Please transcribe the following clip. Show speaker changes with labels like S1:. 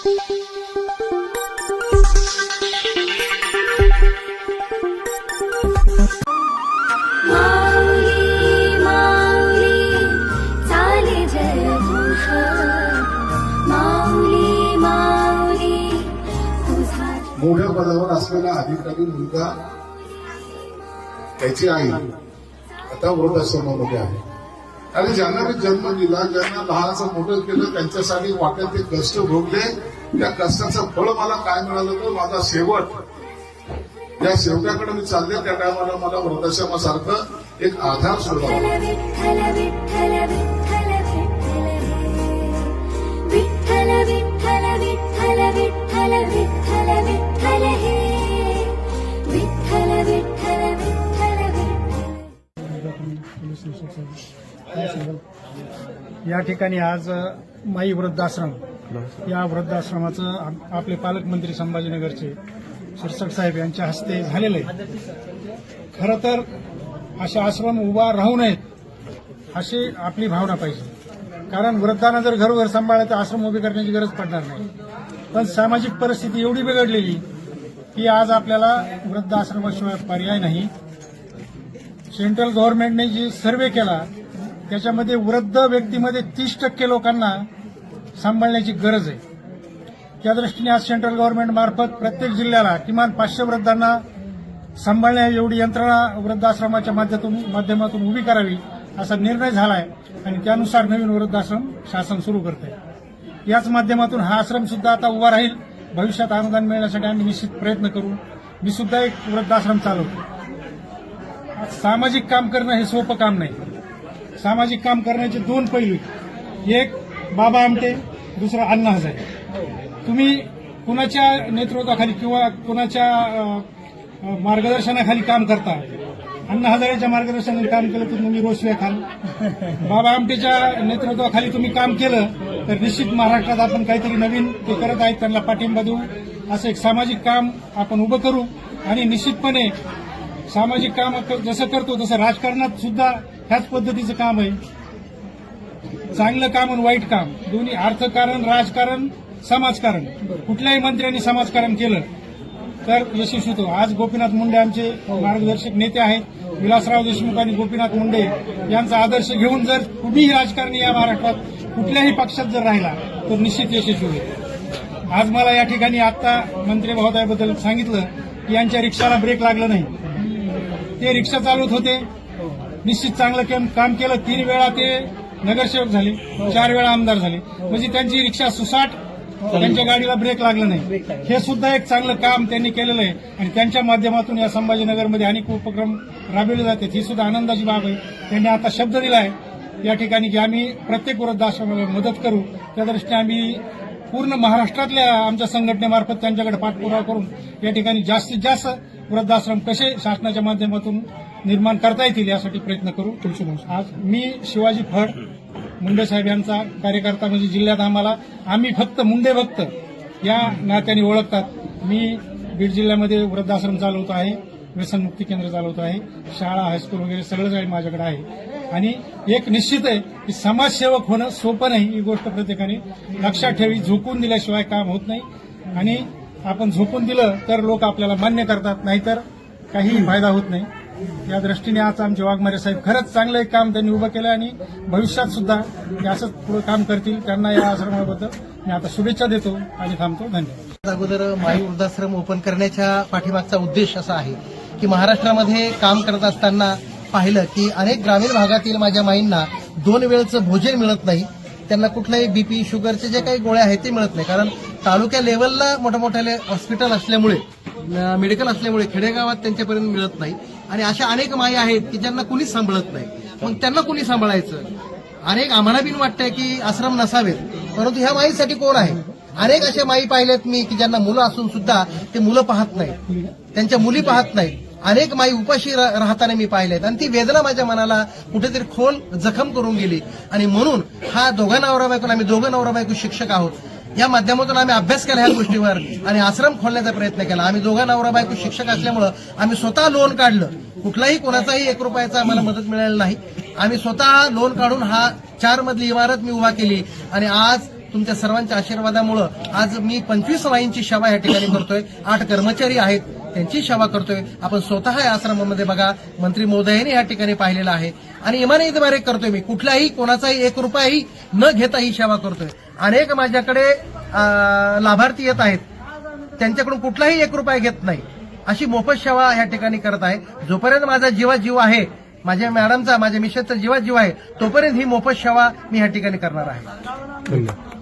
S1: मोठ्या पदावर असलेला अधिकारी मुलगा त्याची आई आता वृद्धाश्रमामध्ये आहे आणि ज्यांना मी जन्म दिला, ज्यांना लहानचं मोठं केलं, त्यांच्यासाठी वाटेल ते कष्ट भोगले. त्या कष्टाचं फळ मला काय मिळालं तर माझा शेवट, या शेवटाकडे मी चालले त्या टायमाला मला वृद्धाश्रमासारखं एक आधार शोधला.
S2: या ठिकाणी आज माई वृद्धाश्रम, या वृद्धाश्रमाचं आपले पालकमंत्री संभाजीनगरचे शिरसाट साहेब यांच्या हस्ते झालेलं आहे. खरं तर असे आश्रम उभा राहू नयेत अशी आपली भावना पाहिजे. कारण वृद्धांना जर घरोघर सांभाळलं तर आश्रम उभे करण्याची गरज पडणार नाही. पण सामाजिक परिस्थिती एवढी बिघडलेली की आज आपल्याला वृद्धाश्रमाशिवाय पर्याय नाही. सेंट्रल गव्हर्नमेंटने जी सर्व्हे केला त्याच्यामध्ये वृद्ध व्यक्तीमध्ये 30% लोकांना सांभाळण्याची गरज आहे. त्या दृष्टीने आज सेंट्रल गव्हर्नमेंट मार्फत प्रत्येक जिल्ह्याला किमान 500 वृद्धांना सांभाळण्या एवढी यंत्रणा वृद्धाश्रमाच्या माध्यमातून उभी करावी असा निर्णय झाला आहे आणि त्यानुसार नवीन वृद्धाश्रम शासन सुरू करत आहे. याच माध्यमातून हा आश्रम सुद्धा आता उभा राहील. भविष्यात अनुदान मिळण्यासाठी आम्ही निश्चित प्रयत्न करू. मी सुद्धा एक वृद्धाश्रम चालवतो. सामाजिक काम करणं हे सोपं काम नाही. सामाजिक काम करण्याचे 2 पैलू, एक बाबा आमटे, दुसरा अण्णा हजारे. तुम्ही कुणाच्या नेतृत्वाखाली किंवा कुणाच्या मार्गदर्शनाखाली काम करता. अण्णा हजारेच्या मार्गदर्शनाने काम केलं तर तुम्ही रोषवे खाल. बाबा आमटेच्या नेतृत्वाखाली तुम्ही काम केलं तर निश्चित महाराष्ट्रात आपण काहीतरी नवीन ते करत आहेत त्यांना पाठिंबा देऊ. असं एक सामाजिक काम आपण उभं करू आणि निश्चितपणे सामाजिक काम जसं करतो तसं राजकारणात सुद्धा ह्याच पद्धतीचं काम आहे. चांगलं काम आणि वाईट काम दोन्ही, अर्थकारण, राजकारण, समाजकारण. कुठल्याही मंत्र्यांनी समाजकारण केलं तर यशस्वी होतो. आज गोपीनाथ मुंडे आमचे मार्गदर्शक नेते आहेत. विलासराव देशमुख आणि गोपीनाथ मुंडे यांचा आदर्श घेऊन जर कुणीही राजकारणी या महाराष्ट्रात कुठल्याही पक्षात जर राहिला तर निश्चित यशस्वी होईल. आज मला या ठिकाणी आता मंत्री महोदयाबद्दल सांगितलं की यांच्या रिक्षाला ब्रेक लागला नाही. ते रिक्षा चालवत होते, निश्चित चांगलं काम केलं. 3 वेळा ते नगरसेवक झाले, 4 वेळा आमदार झाले. म्हणजे त्यांची रिक्षा सुसाट, त्यांच्या गाडीला ब्रेक लागला नाही. हे सुद्धा एक चांगलं काम त्यांनी केलेलं आहे आणि त्यांच्या माध्यमातून या संभाजीनगरमध्ये अनेक उपक्रम राबवले जातात. ही सुद्धा आनंदाची बाब आहे. त्यांनी आता शब्द दिला आहे या ठिकाणी की आम्ही प्रत्येक वृद्धाश्रमाला मदत करू. त्या दृष्टीने आम्ही पूर्ण महाराष्ट्रातल्या आमच्या संघटनेमार्फत त्यांच्याकडे पाठपुरावा करून या ठिकाणी जास्तीत जास्त वृद्धाश्रम कसे शासनाच्या माध्यमातून निर्माण करता येतील यासाठी प्रयत्न करू. आज मी शिवाजी फड मुंडे साहेब यांचा कार्यकर्ता, म्हणजे जिल्ह्यात आम्ही फक्त मुंडे भक्त या नात्याने ओळखतात. मी बीड जिल्ह्यामध्ये वृद्धाश्रम चालवतो आहे, व्यसनमुक्ती केंद्र चालवतो आहे, शाळा, हायस्कूल वगैरे सगळंच आहे माझ्याकडे आहे. आणि एक निश्चित आहे की समाजसेवक होणं सोपं नाही. ही गोष्ट प्रत्येकाने लक्षात ठेवी. झोकून दिल्याशिवाय काम होत नाही आणि आपण झोकून दिलं तर लोक आपल्याला मान्य करतात, नाहीतर काही फायदा होत नाही. या दृष्टीने आज आमचे वाघमारे साहेब खरंच चांगलं एक काम त्यांनी उभं केलं आणि भविष्यात सुद्धा ते असंच पुढे काम करतील. त्यांना या आश्रमाबद्दल मी आता शुभेच्छा देतो आणि थांबतो. धन्यवाद.
S3: अगोदर माई वृद्धाश्रम ओपन करण्याच्या पाठीमागचा उद्देश असा आहे की महाराष्ट्रामध्ये काम करत असताना पाहिलं की अनेक ग्रामीण भागातील माझ्या माईंना 2 वेळचं भोजन मिळत नाही. त्यांना कुठल्याही बीपी, शुगरचे जे काही गोळ्या आहेत ते मिळत नाही. कारण तालुक्या लेवलला मोठमोठ्याले हॉस्पिटल असल्यामुळे, मेडिकल असल्यामुळे खेडेगावात त्यांच्यापर्यंत मिळत नाही. आणि अशा अनेक माई आहेत की ज्यांना कुणीच सांभाळत नाही. मग त्यांना कुणी सांभाळायचं? अनेक आम्हाला बिन वाटतंय की आश्रम नसावेत, परंतु ह्या माईसाठी कोण आहे? अनेक अशा माई पाहिल्यात मी की ज्यांना मुलं असून सुद्धा ते मुलं पाहत नाहीत, त्यांच्या मुली पाहत नाहीत. अनेक माई उपाशी राहताना मी पाहिलेत आणि ती वेदना माझ्या मनाला कुठेतरी खोल जखम करून गेली. आणि म्हणून हा दोघं नवरा बायको, आम्ही दोघं नवरा बायको शिक्षक आहोत, या माध्यमातून आम्ही अभ्यास केला ह्या गोष्टीवर आणि आश्रम खोलण्याचा प्रयत्न केला. आम्ही दोघं नवरा बायको शिक्षक असल्यामुळं आम्ही स्वतः लोन काढलं. कुठलाही कोणाचाही 1 रुपयाचा आम्हाला मदत मिळाली नाही. आम्ही स्वतः लोन काढून हा 4 मजली इमारत मी उभा केली आणि आज तुमच्या सर्वांच्या आशीर्वादामुळं आज मी 25 माईंची सेवा या ठिकाणी करतोय. 8 कर्मचारी आहेत त्यांची सेवा करतोय. आपण स्वतः या आश्रमामध्ये बघा मंत्री महोदयांनी या ठिकाणी पाहिलेलं आहे आणि इमानईद्वारे करतोय. मी कुठलाही कोणाचाही 1 रुपयाही न घेता ही सेवा करतोय. अनेक माझ्याकडे लाभार्थी येत आहेत, त्यांच्याकडून कुठलाही 1 रुपया घेत नाही, अशी मोफत सेवा या ठिकाणी करत आहे. जोपर्यंत माझा जीव आहे, माझ्या मॅडमचा माझ्या मिसेसचा जीव आहे, तोपर्यंत ही मोफत सेवा मी या ठिकाणी करणार आहे.
S2: धन्यवाद.